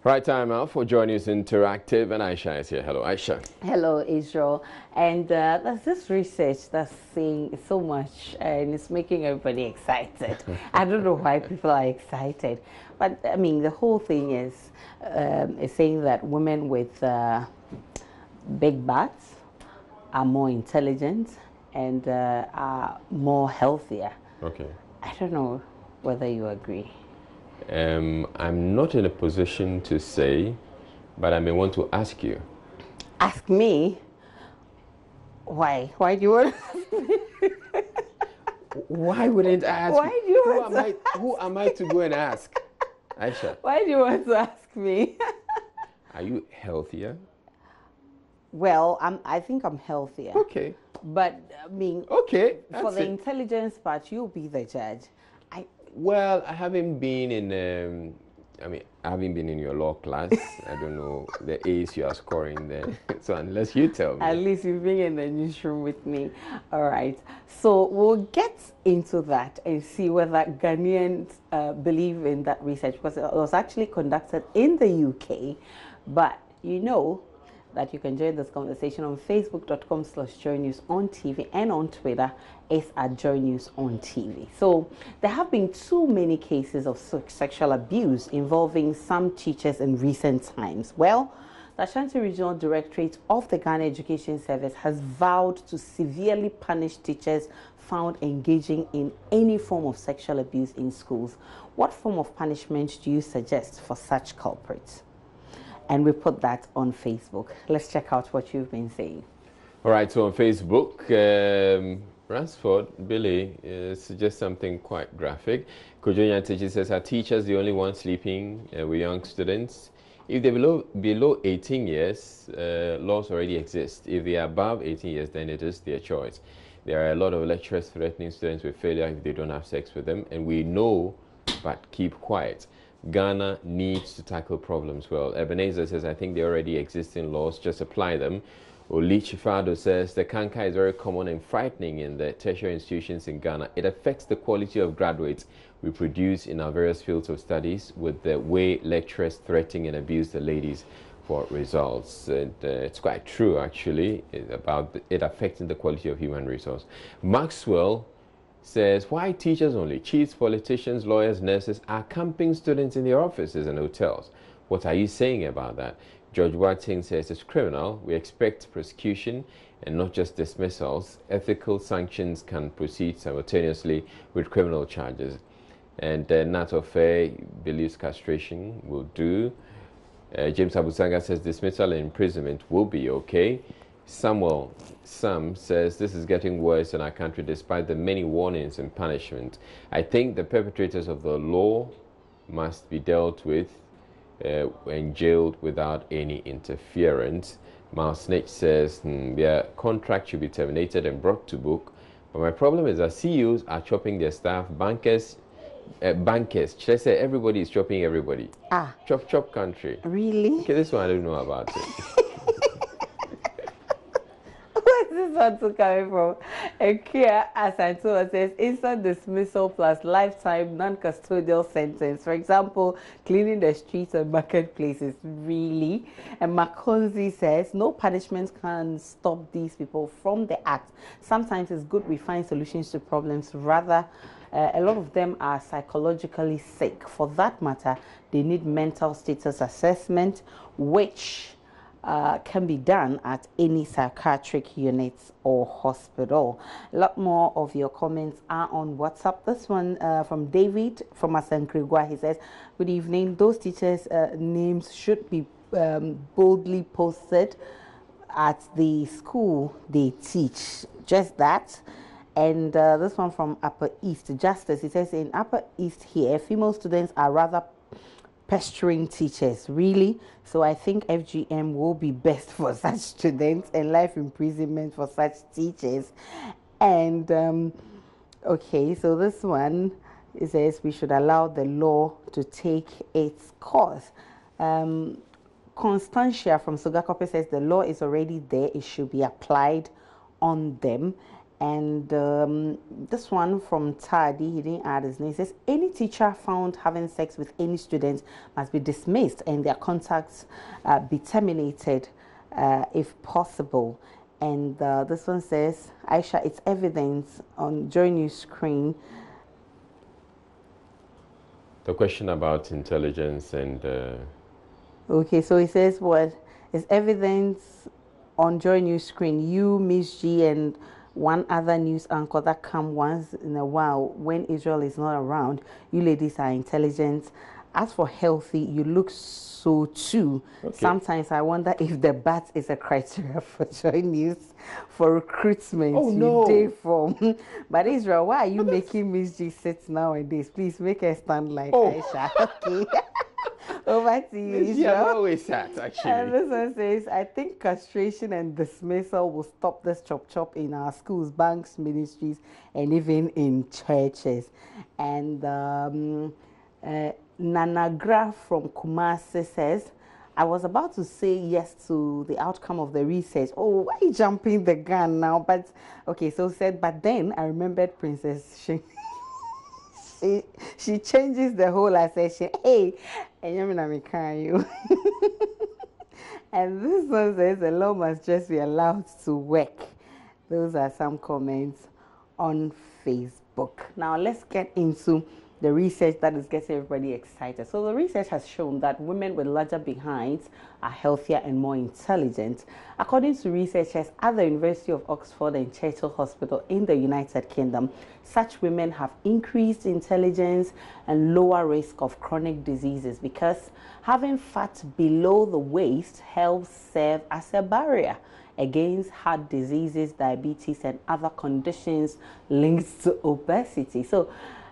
Right time out for Joy News Interactive, and Aisha is here. Hello, Aisha. Hello, Israel. And there's this research that's saying so much and it's making everybody excited. I don't know why people are excited, but I mean, the whole thing is saying that women with big butts are more intelligent and are more healthier. Okay. I don't know whether you agree. I'm not in a position to say, but I may want to ask you. Ask me? Why? Why do you want to ask me? Why wouldn't I ask Why do you want to ask? Who am I to go and ask? Aisha, Why do you want to ask me? are you healthier? Well, I think I'm healthier. Okay. But I mean, Okay. for the it. intelligence part, you'll be the judge. Well, I haven't been in. I haven't been in your law class. I don't know the A's you are scoring there. So unless you tell me. At least you've been in the newsroom with me. All right. So we'll get into that and see whether Ghanaians believe in that research, because it was actually conducted in the UK. But you know that you can join this conversation on facebook.com/joynews-on-TV, and on Twitter is @joynews-on-TV. So there have been too many cases of sexual abuse involving some teachers in recent times. Well, the Ashanti Regional Directorate of the Ghana Education Service has vowed to severely punish teachers found engaging in any form of sexual abuse in schools. What form of punishment do you suggest for such culprits? And we put that on Facebook. Let's check out what you've been saying. All right, so on Facebook, Ransford Billy suggests something quite graphic. Kojonya Teji says, are teachers the only ones sleeping with young students? If they're below 18 years, laws already exist. If they are above 18 years, then it is their choice. There are a lot of lecturers threatening students with failure if they don't have sex with them, and we know, but keep quiet. Ghana needs to tackle problems well. Ebenezer says, I think they already exist in laws, just apply them. Oli Chifado says, the canker is very common and frightening in the tertiary institutions in Ghana. It affects the quality of graduates we produce in our various fields of studies, with the way lecturers threaten and abuse the ladies for results. And, it's quite true, actually, about it affecting the quality of human resource. Maxwell says, why teachers only? Chiefs, politicians, lawyers, nurses are camping students in their offices and hotels. What are you saying about that? George Watting says, it's criminal. We expect prosecution and not just dismissals. Ethical sanctions can proceed simultaneously with criminal charges. And Nato Fair believes castration will do. James Abusanga says dismissal and imprisonment will be okay. Samuel Sam says, this is getting worse in our country despite the many warnings and punishment. I think the perpetrators of the law must be dealt with and jailed without any interference. Miles Snitch says, their contract should be terminated and brought to book. But my problem is that CEOs are chopping their staff, bankers, should I say everybody is chopping everybody. Chop country. Really? Okay, this one I don't know about it. Where's this one coming from? Kia Asantua says, instant dismissal plus lifetime non-custodial sentence. For example, cleaning the streets and marketplaces. Really? And Makonzi says, no punishment can stop these people from the act. Sometimes it's good we find solutions to problems. Rather, a lot of them are psychologically sick. For that matter, they need mental status assessment, which can be done at any psychiatric units or hospital. A lot more of your comments are on WhatsApp. This one from David from Asankrigwa. He says, good evening. Those teachers' names should be boldly posted at the school they teach. Just that. And this one from Upper East Justice. He says, in Upper East here, female students are rather pestering teachers. Really? So I think FGM will be best for such students and life imprisonment for such teachers. And okay, so this one, it says we should allow the law to take its course. Constantia from Sugakope says the law is already there. It should be applied on them. And this one from Tadi, he didn't add his name. He says, any teacher found having sex with any student must be dismissed and their contacts be terminated if possible. And this one says, Aisha, it's evidence on Joy News screen. The question about intelligence and... Okay, so he says, what is evidence on Joy News screen? You, Miss G, and one other news anchor that come once in a while when Israel is not around. You ladies are intelligent. As for healthy, you look so too. Okay. Sometimes I wonder if the bat is a criteria for Joy News for recruitment. Oh no! You for. But Israel, why are you making Miss G sit nowadays? Please make her stand like Aisha. Okay. Over to you, Israel. Yeah, I'm always sat, actually. And this one says, I think castration and dismissal will stop this chop in our schools, banks, ministries, and even in churches. And Nana Graf from Kumasi says, I was about to say yes to the outcome of the research. Oh, why are you jumping the gun now? But, okay, so said, but then I remembered Princess Shane. She changes the whole assertion. Hey, and you. And this one says the law must just be allowed to work. Those are some comments on Facebook. Now let's get into the research that is getting everybody excited. So the research has shown that women with larger behinds are healthier and more intelligent. According to researchers at the University of Oxford and Churchill Hospital in the United Kingdom, such women have increased intelligence and lower risk of chronic diseases because having fat below the waist helps serve as a barrier against heart diseases, diabetes, and other conditions linked to obesity. So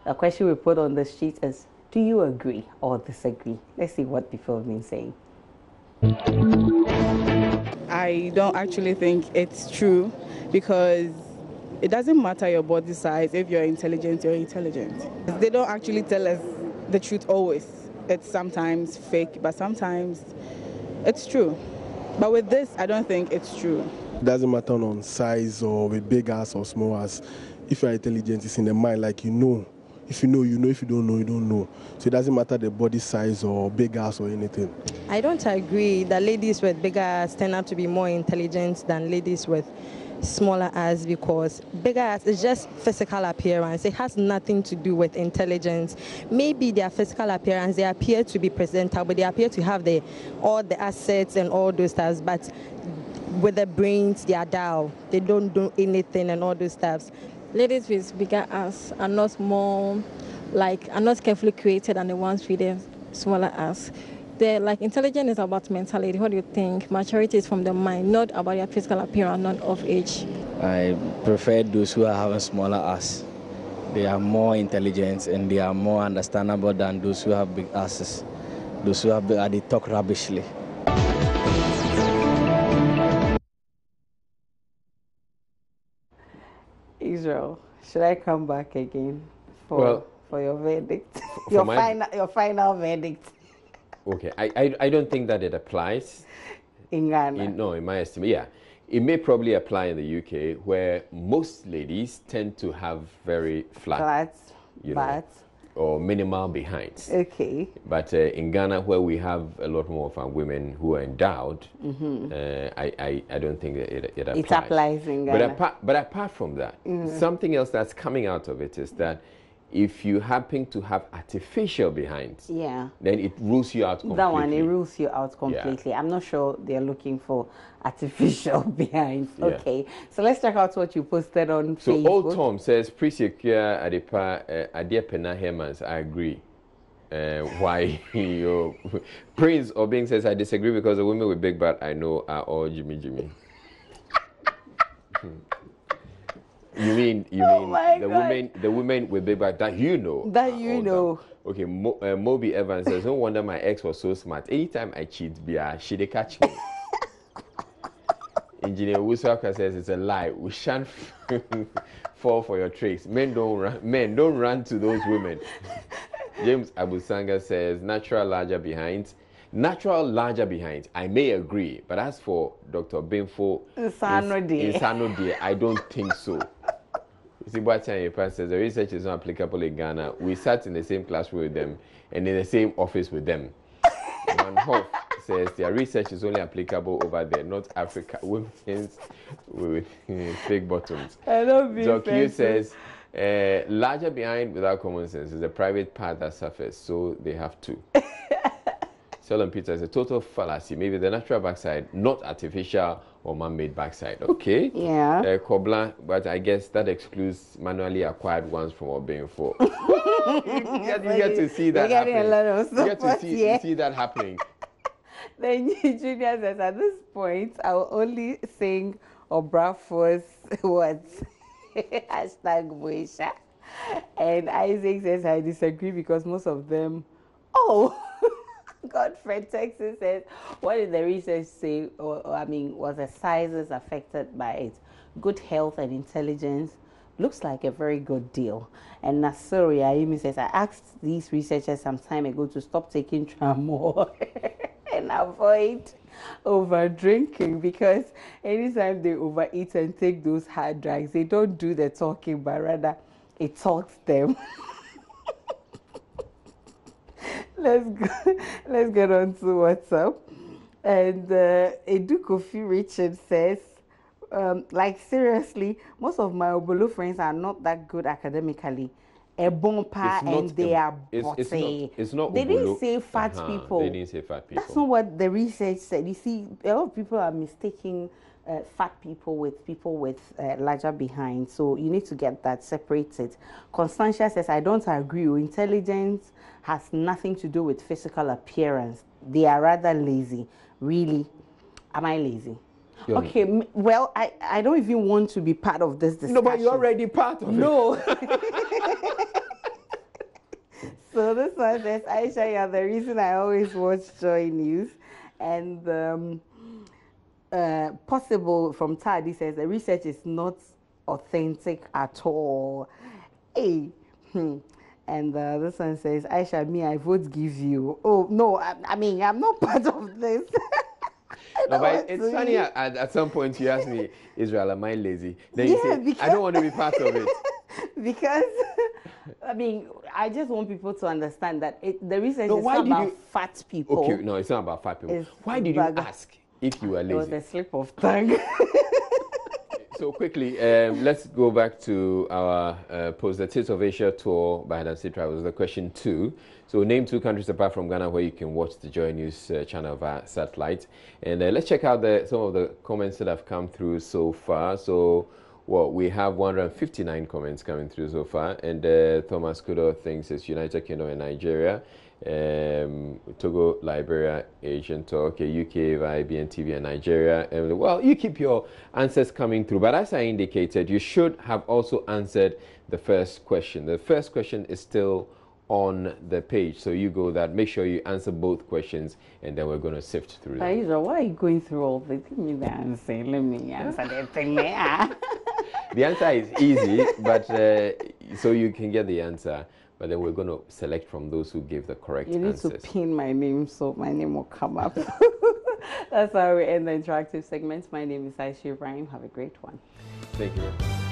the question we put on the sheet is, do you agree or disagree? Let's see what people have been saying. I don't actually think it's true because it doesn't matter your body size. If you're intelligent, you're intelligent. They don't actually tell us the truth always. It's sometimes fake, but sometimes it's true. But with this, I don't think it's true. It doesn't matter on size or with big ass or small ass. If you're intelligent, it's in the mind, like you know. If you know, you know. If you don't know, you don't know. So it doesn't matter the body size or big ass or anything. I don't agree that ladies with bigger ass tend up to be more intelligent than ladies with smaller ass, because bigger ass is just physical appearance. It has nothing to do with intelligence. Maybe their physical appearance, they appear to be presentable, they appear to have all the assets and all those stuff, but with the brains, they are dull. They don't do anything and all those stuff. Ladies with bigger ass are not carefully created than the ones with the smaller ass. Intelligence is about mentality. What do you think? Maturity is from the mind, not about your physical appearance, not of age. I prefer those who are having smaller ass. They are more intelligent and they are more understandable than those who have big asses. Those who have big, they talk rubbishly. Israel, should I come back again for your verdict? Your final verdict. Okay, I don't think that it applies in Ghana. In my estimate, yeah. It may probably apply in the UK, where most ladies tend to have very flat or minimal behinds. Okay. But in Ghana, where we have a lot more of our women who are endowed, I don't think that it applies. It applies in Ghana. But apart from that, something else that's coming out of it is that if you happen to have artificial behinds, then it rules you out completely. That one, it rules you out completely. Yeah. I'm not sure they're looking for artificial behinds. Okay, so let's check out what you posted on Facebook. So Old Tom says, pre-secure Adia Pena Hermans, I agree. Why you Prince Obing says, I disagree because the women with big butt I know are all Jimmy. You mean the women with big back that you know? That you know. Okay, Moby Evans says, no wonder my ex was so smart. Anytime I cheat, she dey catch me. Engineer Wusaka says it's a lie. We shan't fall for your tricks. Men don't run to those women. James Abusanga says natural larger behinds. Natural larger behinds, I may agree, but as for Dr. Binfo, Insano dear, I don't think so. You see, Boatian says the research is not applicable in Ghana. We sat in the same classroom with them and in the same office with them. Van Hoff says their research is only applicable over there, not Africa. Women's with fake bottoms. Doc Yu says larger behind without common sense is the private part that suffers, so they have to. Solon Peter is a total fallacy. Maybe the natural backside, not artificial or man-made backside. Okay. Yeah. Kobla, but I guess that excludes manually acquired ones from Obeying for. you get to see that happening. A lot of you get to see that happening. Then Junior says, at this point, I will only sing Obrafo's words. #Moesha. And Isaac says, I disagree because most of them. Oh. Godfred Texas says, what did the research say, was the sizes affected by it? Good health and intelligence looks like a very good deal. And Nasuri Aimi says, I asked these researchers some time ago to stop taking Tramor and avoid over drinking, because anytime they overeat and take those hard drugs, they don't do the talking, but rather it talks them. Let's get on to WhatsApp. And Edu Kofi Richard says, like seriously, most of my Obolo friends are not that good academically. Ebompa and they are bossy. It's not They Obolo. didn't say fat people. They didn't say fat people. That's not what the research said. You see, a lot of people are mistaking fat people with larger behind. So you need to get that separated. Constantia says, I don't agree. Intelligence has nothing to do with physical appearance. They are rather lazy. Really? Am I lazy? Okay, well, I don't even want to be part of this discussion. No, but you're already part of it. No. So this one says, Aisha, you are the reason I always watch Joy News. And Possible from Tadi says, the research is not authentic at all. Hey. And this one says, Aisha, me, I vote give you. Oh, no, I mean, I'm not part of this. No, but it's funny, at some point you ask me, Israel, am I lazy? Then you say, I don't want to be part of it. Because, I mean, I just want people to understand that the research is not about fat people. Okay, no, it's not about fat people. Why did you ask if you were lazy? It was a slip of tongue. So quickly, let's go back to our Post the Taste of Asia tour by Hadansi Travels. The question 2. So name 2 countries apart from Ghana where you can watch the Joy News channel via satellite. And let's check out some of the comments that have come through so far. So we have 159 comments coming through so far. And Thomas Kudo thinks it's United Kingdom and Nigeria. Togo, Liberia, Asian talk, UK via BNTV and Nigeria. Well, you keep your answers coming through, but as I indicated, you should have also answered the first question. The first question is still on the page, so you go that. Make sure you answer both questions, and then we're going to sift through them. Aisha, why are you going through all this? Give me the answer. Let me answer that thing there. The answer is easy, but so you can get the answer. But then we're going to select from those who gave the correct answers. You need to pin my name so my name will come up. That's how we end the interactive segment. My name is Aisha Ibrahim. Have a great one. Thank you.